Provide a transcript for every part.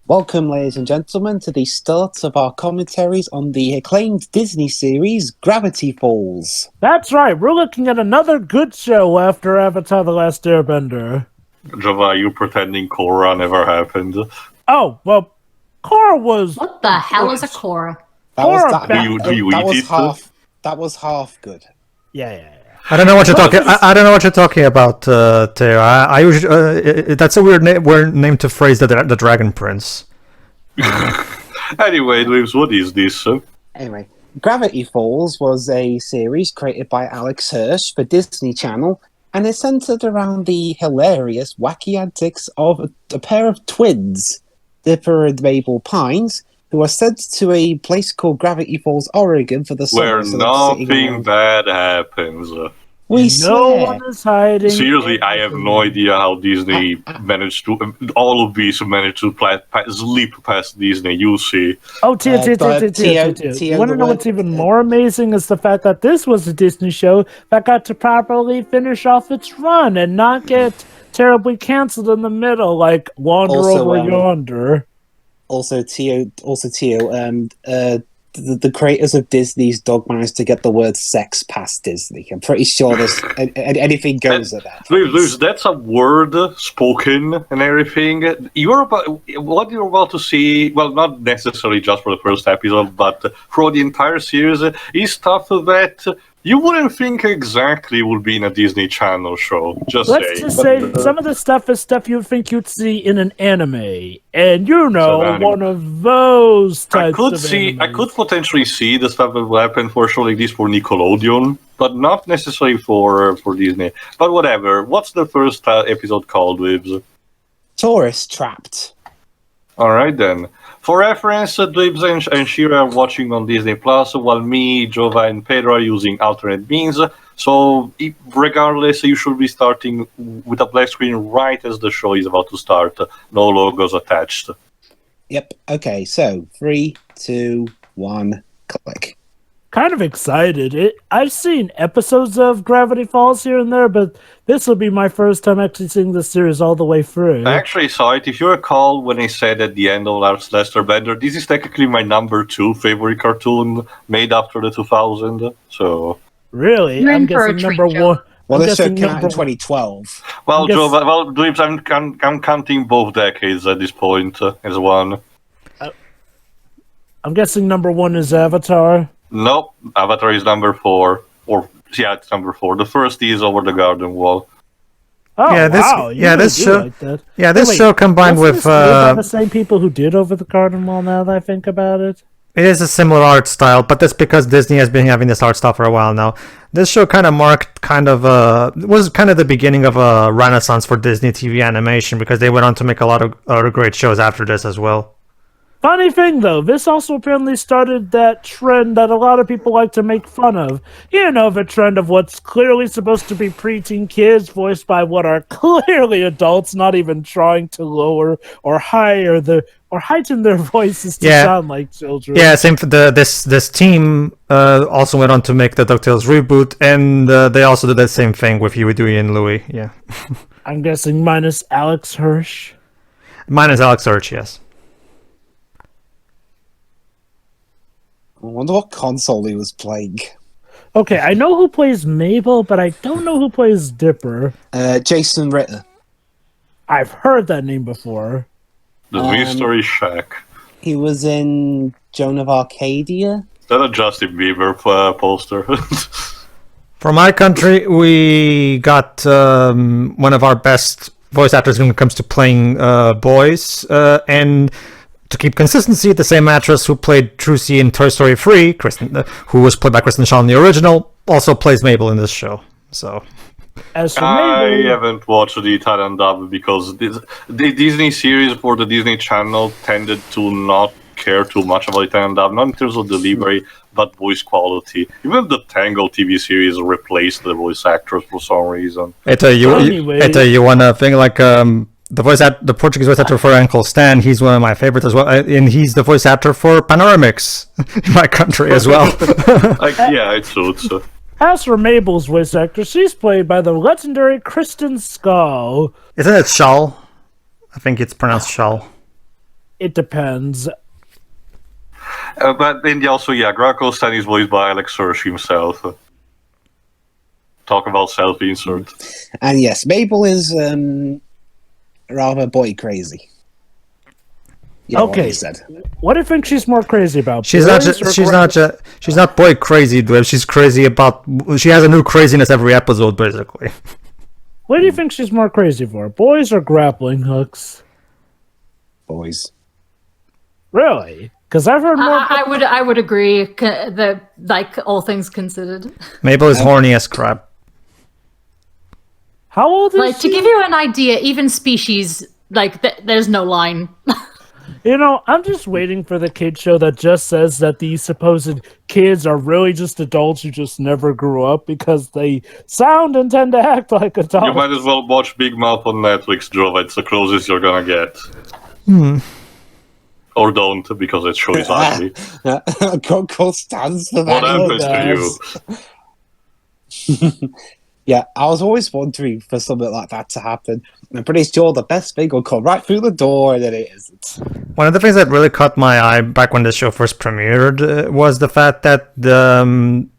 Welcome, ladies and gentlemen, to the start of our commentaries on the acclaimed Disney series Gravity Falls. That's right, we're looking at another good show after Avatar The Last Airbender. Java, are you pretending Korra never happened? Oh, well, Korra was... What the hell is a Korra? That was, Korra that, Do you that eat was it? That was half good. Yeah. I don't know what you're talking. I don't know what you're talking about, Teo. I usually that's a weird name to phrase the Dragon Prince. Anyway, Lives, what is this? Anyway, Gravity Falls was a series created by Alex Hirsch for Disney Channel, and is centered around the hilarious, wacky antics of a pair of twins, Dipper and Mabel Pines, who are sent to a place called Gravity Falls, Oregon for the summer. Where nothing bad happens. We No swear. one is hiding. Seriously, I have no idea how Disney managed to... All of these managed to sleep past Disney, you see. Oh, Teo. You Teo, want to know what's even more amazing is the fact that this was a Disney show that got to properly finish off its run and not get terribly canceled in the middle, like Wander Also, Over Yonder. Also, Teo, the creators of Disney's Dog managed to get the word sex past Disney. I'm pretty sure there's anything goes at that. Lives, that's a word spoken and everything. What you're about to see, well, not necessarily just for the first episode, but for the entire series, is stuff that you wouldn't think exactly would be in a Disney Channel show. Let's just say some of the stuff is stuff you'd think you'd see in an anime, and one of those types I could potentially see the stuff that will happen for a show like this for Nickelodeon, but not necessarily for Disney. But whatever. What's the first episode called, Libs? Tourist Trapped. Alright then. For reference, Dibs and Shira are watching on Disney Plus, while me, Jova, and Pedro are using alternate means. So, regardless, you should be starting with a black screen right as the show is about to start. No logos attached. Yep. Okay. So 3, 2, 1, click. Kind of excited. I've seen episodes of Gravity Falls here and there, but this will be my first time actually seeing the series all the way through. I actually saw it. If you recall when I said at the end of Last Airbender, this is technically my number 2 favorite cartoon made after the 2000. So really, You're I'm in for a guessing treat, number Joe. one. Well, I'm this show guessing came out in number- 2012. well, guess- Jova, Dibs, I'm counting both decades at this point as one. I'm guessing number 1 is Avatar. Nope, Avatar is number 4. It's number 4. The first is Over the Garden Wall. Oh, Yeah, this- wow. You yeah, really this do show- like that. Yeah, this Wait, show combined wasn't with this made by the same people who did Over the Garden Wall. Now that I think about it, it is a similar art style, but that's because Disney has been having this art style for a while now. This show kind of marked was kind of the beginning of a renaissance for Disney TV animation because they went on to make a lot of other great shows after this as well. funny thing though, this also apparently started that trend that a lot of people like to make fun of. You know, the trend of what's clearly supposed to be preteen kids voiced by what are clearly adults, not even trying to lower or heighten their voices to Yeah. sound like children. Yeah, same for this team also went on to make the DuckTales reboot, and they also did the same thing with Huey, Dewey, and Louie. Yeah, I'm guessing minus Alex Hirsch. mine is Alex Hirsch, yes. I wonder what console he was playing. Okay, I know who plays Mabel, but I don't know who plays Dipper. Jason Ritter. I've heard that name before. The Mystery Shack. He was in Joan of Arcadia. Is that a Justin Bieber poster? For my country, we got one of our best voice actors when it comes to playing boys, and to keep consistency, the same actress who played Trucy in Toy Story 3, who was played by Kristen Shaw in the original, also plays Mabel in this show. So, As for I Mabel, haven't watched the Italian dub because the Disney series for the Disney Channel tended to not care too much about Italian dub, not in terms of delivery, but voice quality. Even the Tango TV series replaced the voice actors for some reason. you want to think like the Portuguese voice actor for Uncle Stan? He's one of my favorites as well, and he's the voice actor for Panoramix in my country as well. Yeah, it suits. as for Mabel's voice actor, she's played by the legendary Kristen Schaal. Isn't it Shaw? I think it's pronounced Shaw. it depends. But then also, Graco Stan is voiced by Alex Hirsch himself. Talk about self-insert. And yes, Mabel is rather boy crazy. You know what Okay. he said. What do you think she's more crazy about? She's not boy crazy, Dweb. She's crazy about. She has a new craziness every episode, basically. What do you think she's more crazy for? Boys or grappling hooks? Boys. Really? Because I've heard more. I would agree that, like, all things considered. Mabel is horny as crap. How old is Like, she? to give you an idea, even Species, like, there's no line. You know, I'm just waiting for the kid show that just says that these supposed kids are really just adults who just never grew up because they sound and tend to act like adults. You might as well watch Big Mouth on Netflix, Jova. It's the closest you're gonna get. Or don't, because that show is ugly. Coco stands for What that. happens to you? Yeah, I was always wondering for something like that to happen. I'm pretty sure the best thing will come right through the door, and then it isn't. One of the things that really caught my eye back when the show first premiered was the fact that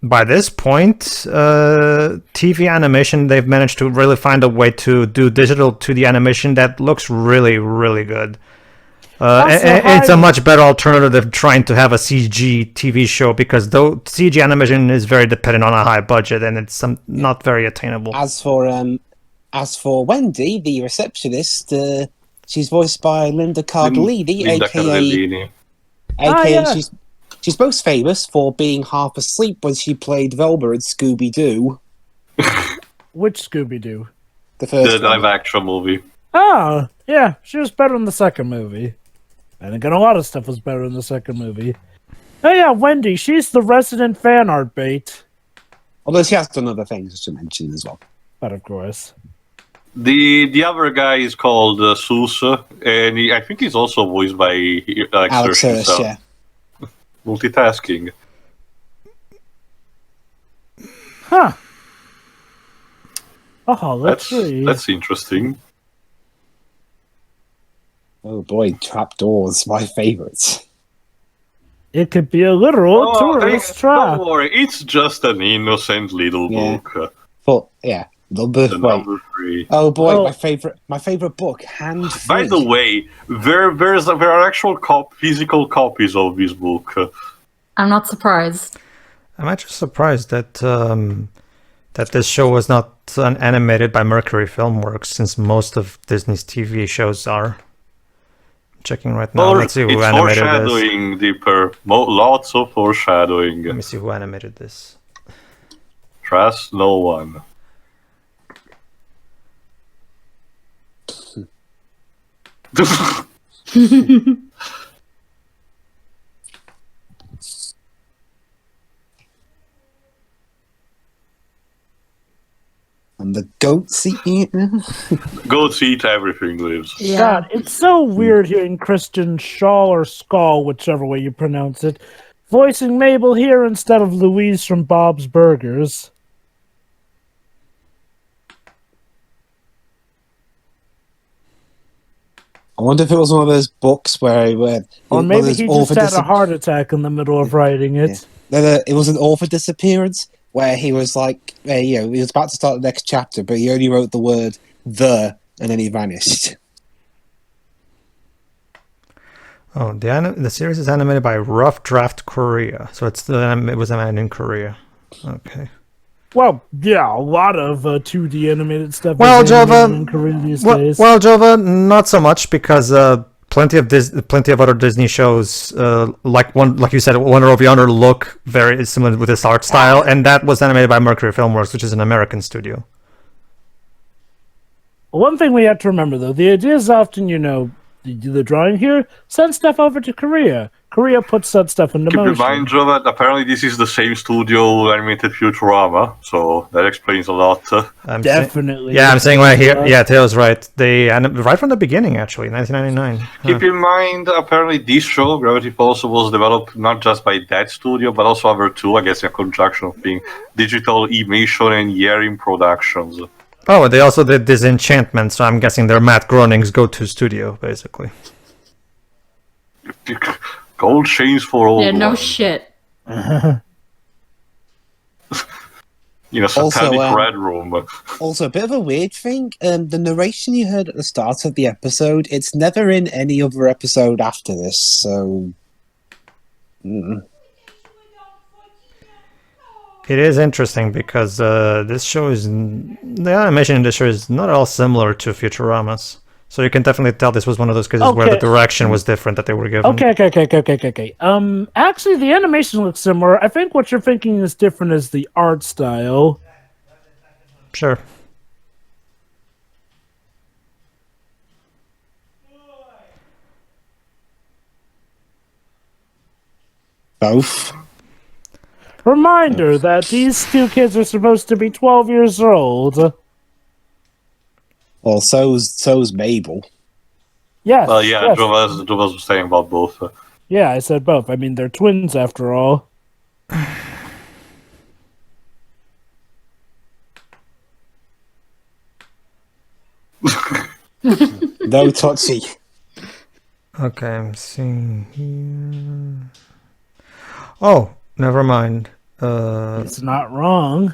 by this point, TV animation, they've managed to really find a way to do digital 2D animation that looks really, really good. It's a much better alternative than trying to have a CG TV show, because though CG animation is very dependent on a high budget and it's not very attainable. As for Wendy, the receptionist, she's voiced by Linda Cardellini, Linda aka Cardellini. yeah. she's most famous for being half asleep when she played Velma in Scooby-Doo, Which Scooby-Doo? the first The one. live action movie. Oh, yeah, she was better in the second movie. And again, a lot of stuff was better in the second movie. Oh yeah, Wendy, she's the resident fan art bait. Although she has done other things to mention as well. But of course. The other guy is called Soos, and I think he's also voiced by Alex Alex Hirsch Hirsch, himself. yeah. Multitasking. Huh. Oh, let's see. That's interesting. Oh boy, trapdoors, my favourites. It could be a literal tourist trap. Don't worry, it's just an innocent little Yeah. book. But yeah, number The wait. number 3. Oh boy, Oh. my favorite book, Hand By Free. the way, there are actual physical copies of this book. I'm not surprised. I'm actually surprised that that this show was not animated by Mercury Filmworks, since most of Disney's TV shows are. Checking right now. Let's see who It's animated this. foreshadowing, Dipper. Lots of foreshadowing. Let me see who animated this. Trust no one. And the goats eating. Goats eat everything lives. Yeah. God, it's so weird hearing Kristen Shaw or Skull, whichever way you pronounce it, voicing Mabel here instead of Louise from Bob's Burgers. I wonder if it was one of those books where Or one of maybe those he author just had a heart attack in the middle of writing it. It was an author disappearance where he was like, he was about to start the next chapter, but he only wrote the word "the" and then he vanished. Oh, the series is animated by Rough Draft Korea, so it was animated in Korea. Okay. Well, yeah, a lot of 2D animated stuff Well, is animated Jova, in Korea these well, days. Jova, not so much, because plenty of other Disney shows, like you said, Wonder of Yonder, look very similar with this art style, and that was animated by Mercury Filmworks, which is an American studio. One thing we have to remember, though, the idea is often, the drawing here, send stuff over to Korea. Korea puts that stuff into Keep in motion. mind, Joe, that apparently this is the same studio who animated Futurama, so that explains a lot. Definitely. I'm saying right here. Yeah, Taylor's right. They right from the beginning, actually, 1999. Keep in mind, apparently this show, Gravity Falls, was developed not just by that studio, but also other two, I guess, in conjunction of being Digital Emission and Yerin Productions. Oh, they also did Disenchantment, so I'm guessing they're Matt Groening's go-to studio, basically. Gold chains for all. Yeah, no shit. In a satanic Also, red room. Also, a bit of a weird thing. The narration you heard at the start of the episode, it's never in any other episode after this. So, It is interesting because this show is the animation in this show is not at all similar to Futurama's. So you can definitely tell this was one of those cases where the Okay. direction was different that they were given. Okay. Actually, the animation looks similar. I think what you're thinking is different is the art style. Sure. both. Reminder that these two kids are supposed to be 12 years old. Well, so's Mabel. Yes. Yeah, yes. Jova's was saying about both. Yeah, I said both. I mean, they're twins after all. No Tootsie. Okay, I'm seeing here. Oh, never mind. It's not wrong.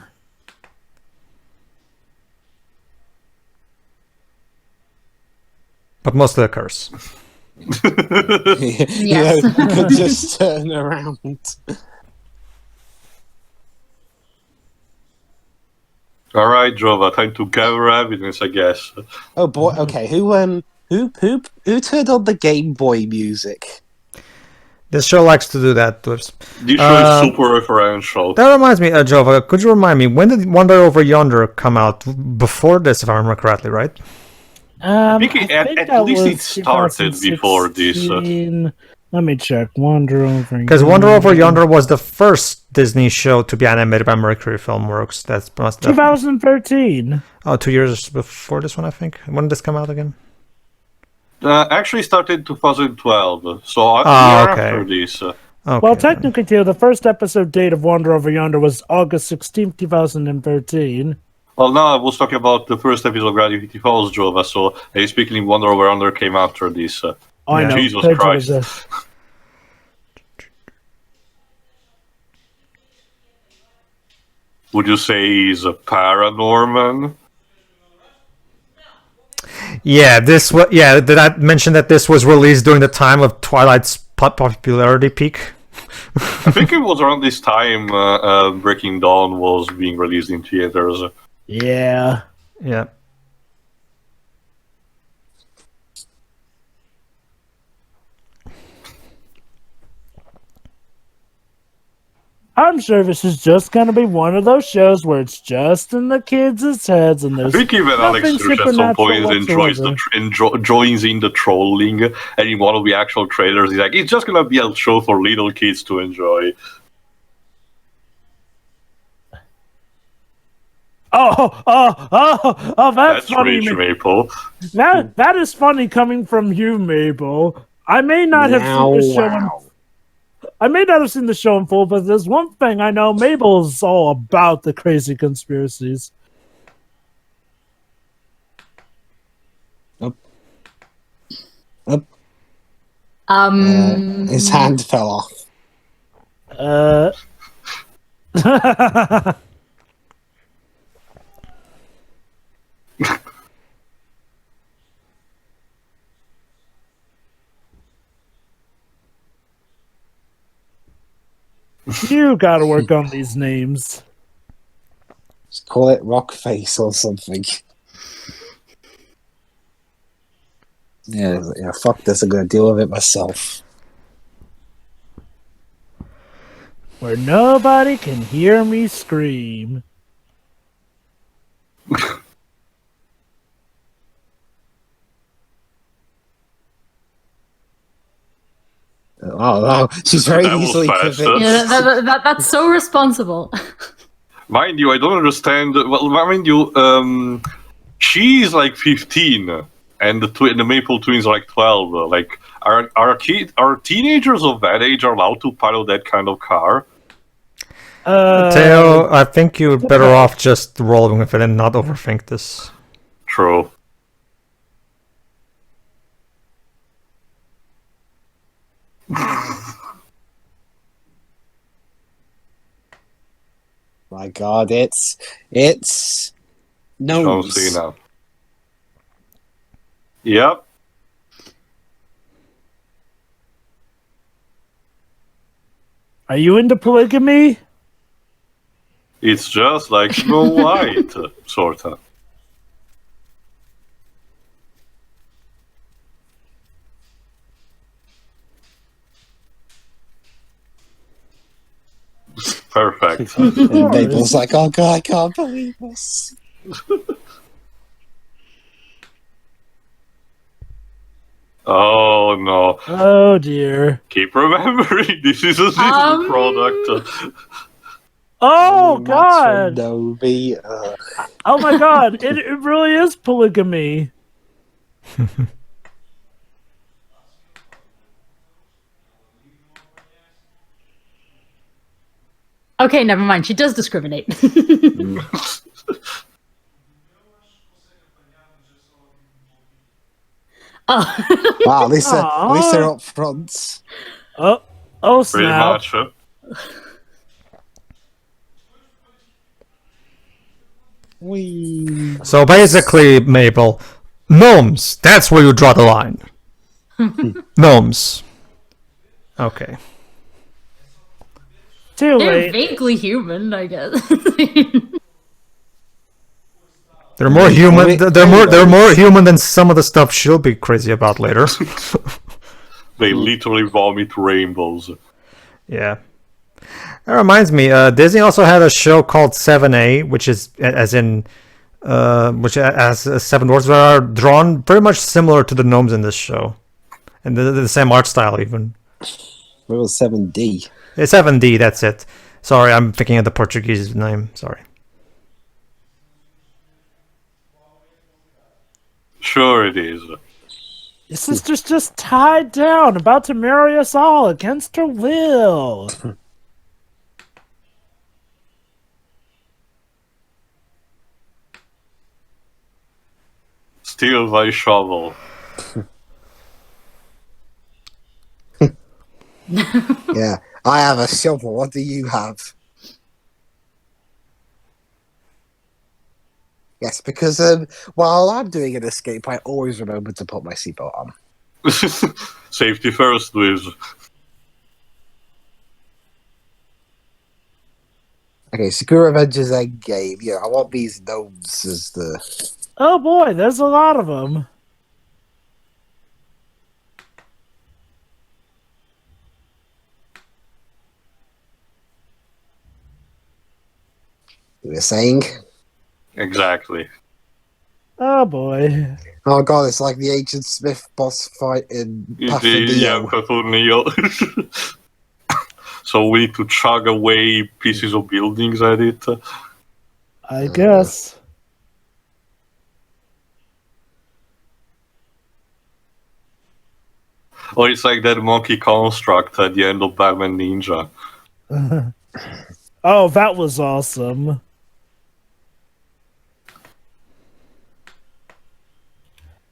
But mostly a curse. Yes. You could just turn around. All right, Jova, time to gather evidence, I guess. Oh boy. Okay, who turned on the Game Boy music? This show likes to do that to us. This show is super referential. That reminds me, Jova, could you remind me, when did Wonder Over Yonder come out? Before this, if I remember correctly, right? I think at that least it was started before this. 2016. Let me check. Wander Over. Because Wonder Over Yonder was the first Disney show to be animated by Mercury Filmworks. That's 2013. Oh, 2 years before this one, I think. When did this come out again? Actually started 2012, so a year okay. after this. Okay. Well, technically, too, the first episode date of Wander Over Yonder was August 16th, 2013. Well, no, I was talking about the first episode of Gravity Falls, Jova, so speaking Wonder Over Yonder came after this. I know. Jesus Prejudice. Christ. Would you say he's a paranorman? Yeah, this was. Yeah, did I mention that this was released during the time of Twilight's popularity peak? I think it was around this time Breaking Dawn was being released in theaters. Yeah. Yeah. I'm sure this is just going to be one of those shows where it's just in the kids' heads and I there's think even Alex nothing Hirsch at some point supernatural joins in the trolling, and in one of the actual trailers, he's like, "It's just gonna be a show for little kids to enjoy." That's funny. Rich Maple. That is funny coming from you, Mabel. I may not have seen the show. I may not have seen the show in full, but there's one thing I know: Mabel's all about the crazy conspiracies. His hand fell off. You gotta work on these names. Just call it Rockface or something. Yeah, fuck this, I'm gonna deal with it myself. Where nobody can hear me scream. Oh, she's very That was easily fast, convinced. Yeah, that's so responsible. Mind you, I don't understand. Well, mind you, she's like 15, and the Maple twins are like 12. Like, are teenagers of that age allowed to pilot that kind of car? Theo, I think you're better off just rolling with it and not overthink this. my god, it's John gnomes. Cena. Yep. Are you into polygamy? It's just like Snow White, sorta. Perfect. And Mabel's like, oh god, I can't believe this. Oh no. Oh dear. Keep remembering, this is a Disney product. Oh That's god. from Novi. Oh my god. It really is polygamy. Okay, never mind. She does discriminate. Oh. Wow, at least they're Aw. up front. Oh Pretty snap. much. Wee. So basically, Mabel, gnomes. That's where you draw the line. Gnomes. Okay. Too They're late. vaguely human, I guess. They're more human. They're more human than some of the stuff she'll be crazy about later. They literally vomit rainbows. Yeah. That reminds me, Disney also had a show called 7A, which is as in which has seven dwarfs that are drawn very much similar to the gnomes in this show. And the same art style even. It was 7D. It's 7D, that's it. Sorry, I'm thinking of the Portuguese name. Sorry. Sure it is. Your sister's just tied down, about to marry us all against her will. Steal my shovel. Yeah, I have a shovel. What do you have? Yes, because while I'm doing an escape, I always remember to put my seatbelt on. Safety first, Liz. Okay, Secure Avengers Endgame. Yeah, I want these gnomes as the... Oh boy, there's a lot of them. You were saying? Exactly. Oh boy. Oh god, it's like the Agent Smith boss fight in Path of Yeah, Neo. Path of Neo. So we need to chug away pieces of buildings at it. I guess. Or it's like that monkey construct at the end of Batman Ninja. Oh, that was awesome.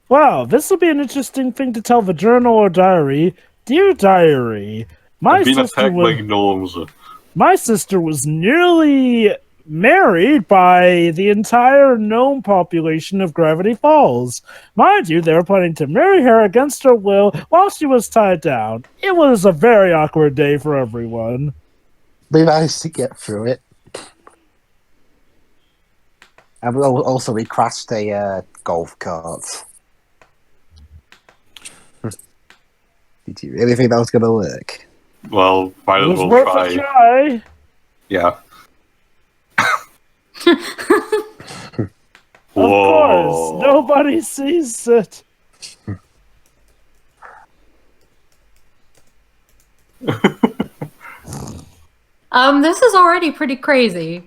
Wow, this will be an interesting thing to tell the journal or diary. Dear diary, I've been attacked by gnomes. my sister was nearly married by the entire gnome population of Gravity Falls. Mind you, they were planning to marry her against her will while she was tied down. It was a very awkward day for everyone. We managed to get through it. And also we crashed a golf cart. Did you really think that was going to work? Well, might It as was well worth try. a try. Yeah. Of course, nobody sees it. This is already pretty crazy.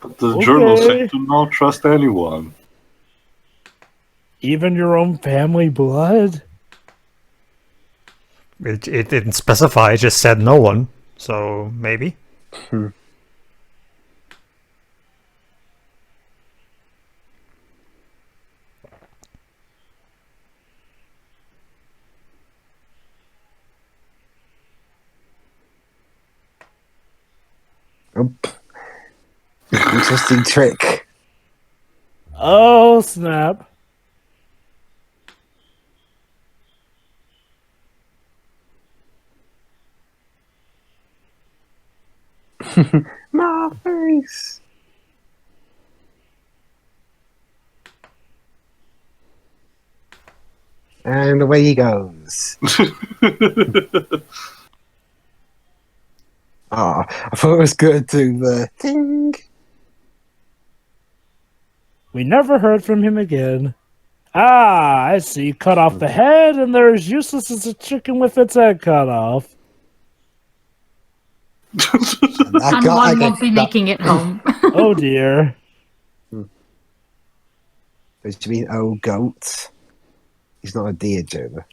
But the journal Okay. said to not trust anyone. Even your own family blood? It didn't specify, it just said no one. So maybe. Oh, interesting trick. Oh, snap. My face. And away he goes. Ah, I thought it was good to the ting. We never heard from him again. Ah, I see. Cut off the head, and they're as useless as a chicken with its head cut off. And one won't be making it home. Oh dear. What do you mean, oh goat? He's not a deer, Jonah.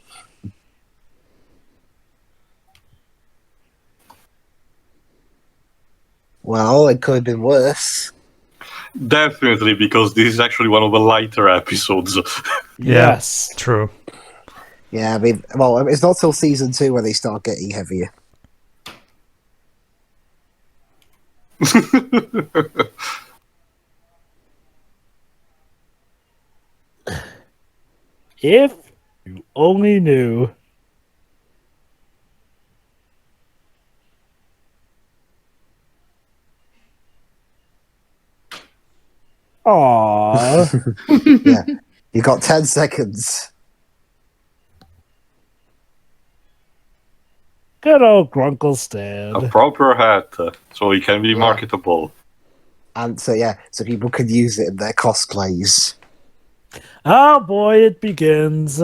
Well, it could have been worse. Definitely, because this is actually one of the lighter episodes. Yes. True. Yeah, I mean, well, it's not till season 2 where they start getting heavier. If you only knew. Aww. Yeah, you got 10 seconds. Good old Grunkle A stand. proper hat, so it can be marketable. And so, yeah, so people can use it in their cosplays. Oh boy, it begins.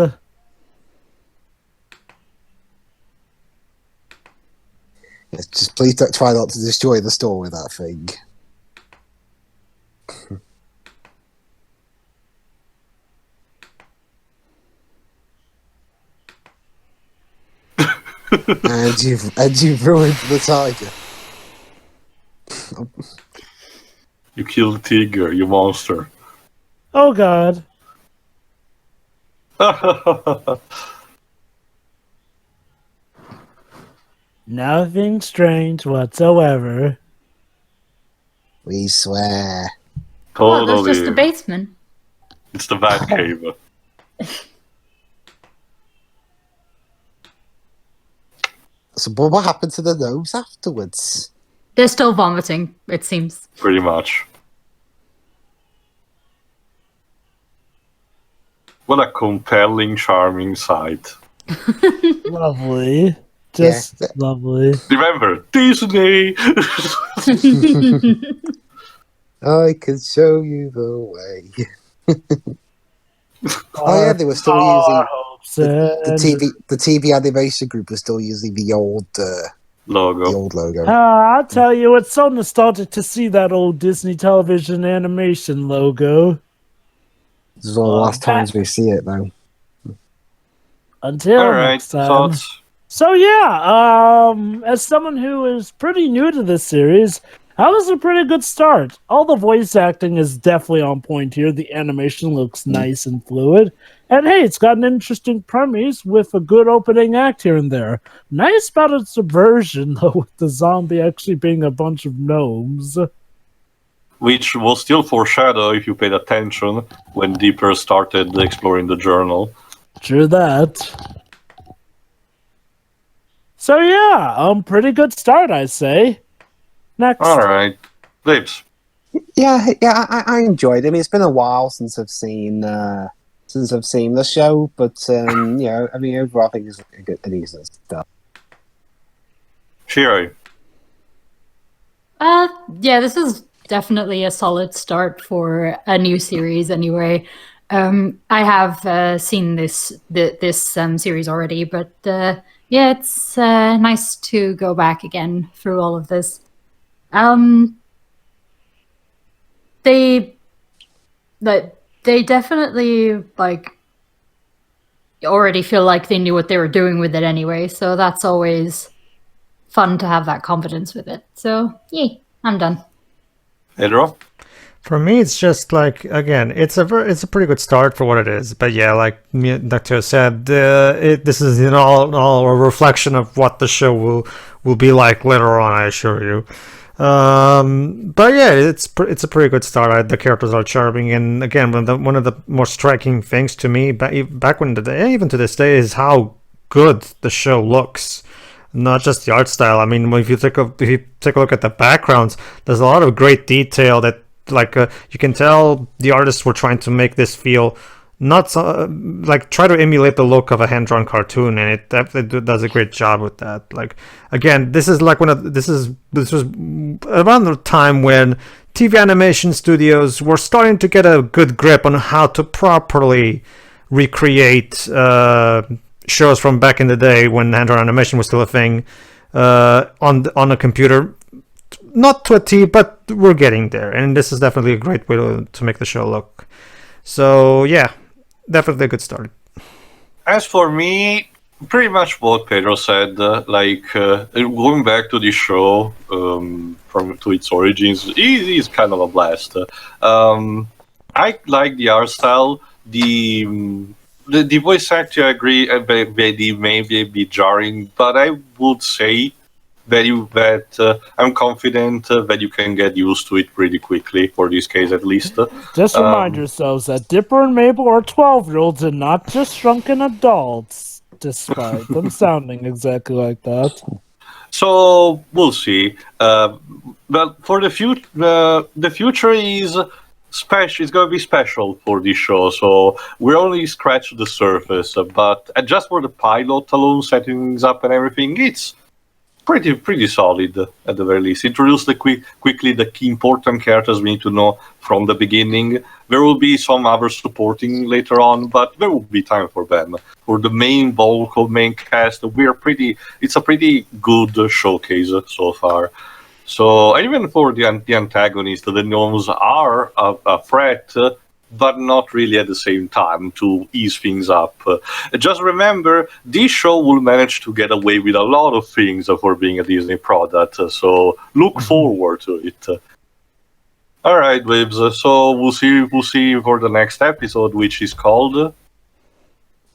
Yes, just please don't try not to destroy the store with that thing. and you've ruined the tiger. You killed Tiger, you monster. Oh god. Nothing strange whatsoever. We swear. Oh, there's Totally. just a basement. It's the Bat Cave. So, but what happened to the gnomes afterwards? They're still vomiting, it seems. Pretty much. What a compelling, charming sight. Lovely. Just lovely. Remember, Disney! I can show you the way. Oh yeah, they were still using the TV animation group was still using the old Logo. I'll tell you, it's so nostalgic to see that old Disney television animation logo. This is one of the last times we see it, though. Until Alright, next time. thoughts? So yeah, as someone who is pretty new to this series, that was a pretty good start. All the voice acting is definitely on point here. The animation looks nice and fluid. And hey, it's got an interesting premise with a good opening act here and there. Nice about its subversion, though, with the zombie actually being a bunch of gnomes. Which was still foreshadowed if you paid attention when Deeper started exploring the journal. True that. So yeah, pretty good start, I say. Next. Alright. Lips. Yeah, I enjoyed it. I mean, it's been a while since I've seen the show, but yeah, I mean, overall, I think it's a decent stuff. Shiro. Yeah, this is definitely a solid start for a new series anyway. I have seen this series already, but yeah, it's nice to go back again through all of this. They definitely already feel like they knew what they were doing with it anyway, so that's always fun to have that confidence with it. So, yay, I'm done. Edro? For me, it's just again, it's a pretty good start for what it is. But yeah, like Dr. said, this is all a reflection of what the show will be like later on. I assure you. But yeah, it's a pretty good start. The characters are charming, and again, one of the more striking things to me back when the day, even to this day, is how good the show looks. Not just the art style. I mean, if you take a look at the backgrounds, there's a lot of great detail that, like, you can tell the artists were trying to make this feel not so, like, try to emulate the look of a hand-drawn cartoon, and it definitely does a great job with that. Like, again, this is like this was around the time when TV animation studios were starting to get a good grip on how to properly recreate shows from back in the day when hand-drawn animation was still a thing on a computer. Not to a T, but we're getting there, and this is definitely a great way to make the show look. So yeah, definitely a good start. As for me, pretty much what Pedro said. Going back to the show to its origins, it is kind of a blast. I like the art style. The voice actor, I agree, they may be jarring, but I would say that I'm confident that you can get used to it pretty quickly, for this case at least. Just remind yourselves that Dipper and Mabel are 12-year-olds and not just shrunken adults, despite them sounding exactly like that. So we'll see. But for the future is special. It's going to be special for this show. So we're only scratched the surface. But just for the pilot alone, setting things up and everything, it's pretty solid at the very least. Introduce quickly the key important characters we need to know from the beginning. There will be some other supporting later on, but there will be time for them. For the main bulk of main cast, it's a pretty good showcase so far. So even for the antagonist, the gnomes are a threat, but not really at the same time, to ease things up. Just remember, this show will manage to get away with a lot of things for being a Disney product, so look forward to it. All right, Wibs, so we'll see for the next episode, which is called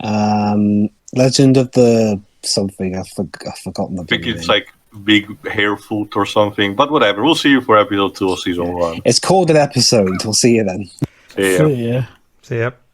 Legend of the something. I've forgotten the I think it's like Big Hairfoot or something, but whatever. We'll see you for episode 2 of season 1. It's called an episode. We'll see you then. See ya. See ya. So yep.